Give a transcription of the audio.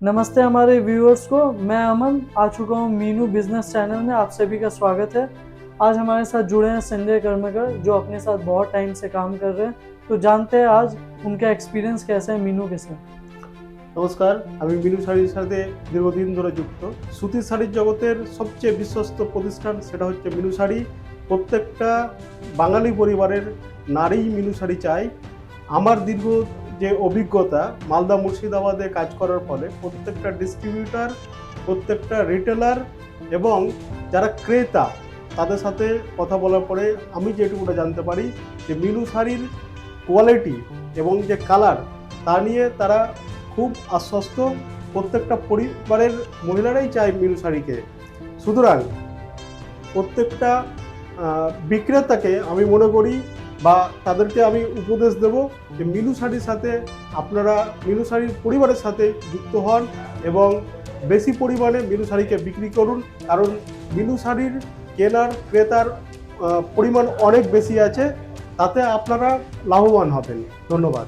नमस्ते हमारे व्यूअर्स को। मैं अमन आ चुका हूँ मीनू बिजनेस चैनल में। आप सभी का स्वागत है। आज हमारे साथ जुड़े हैं संजय कर्मकर, जो अपने साथ बहुत टाइम से काम कर रहे हैं। तो जानते हैं आज उनका एक्सपिरियंस कैसा है मीनू के साथ। নমস্কার, আমি মিনু শাড়ির সাথে দীর্ঘদিন ধরে যুক্ত। সুতির শাড়ির জগতের সবচেয়ে বিশ্বস্ত প্রতিষ্ঠান সেটা হচ্ছে মিনু শাড়ি। প্রত্যেকটা বাঙালি পরিবারের নারী মিনু শাড়ি চায়। আমার দীর্ঘ যে অভিজ্ঞতা মালদা মুর্শিদাবাদে কাজ করার ফলে প্রত্যেকটা ডিস্ট্রিবিউটার, প্রত্যেকটা রিটেলার এবং যারা ক্রেতা তাদের সাথে কথা বলার পরে আমি যেটুকুটা জানতে পারি যে মিনু শাড়ির কোয়ালিটি এবং যে কালার তা নিয়ে তারা খুব আশ্বস্ত। প্রত্যেকটা পরিবারের মহিলারাই চায় মিনু শাড়িকে। সুতরাং প্রত্যেকটা বিক্রেতাকে আমি মনে করি বা তাদেরকে আমি উপদেশ দেব যে মিনু শাড়ির সাথে আপনারা মিনু শাড়ির পরিবারের সাথে যুক্ত হন এবং বেশি পরিমাণে মিনু শাড়িকে বিক্রি করুন, কারণ মিনু শাড়ির কেনার ক্রেতার পরিমাণ অনেক বেশি আছে, তাতে আপনারা লাভবান হবেন। ধন্যবাদ।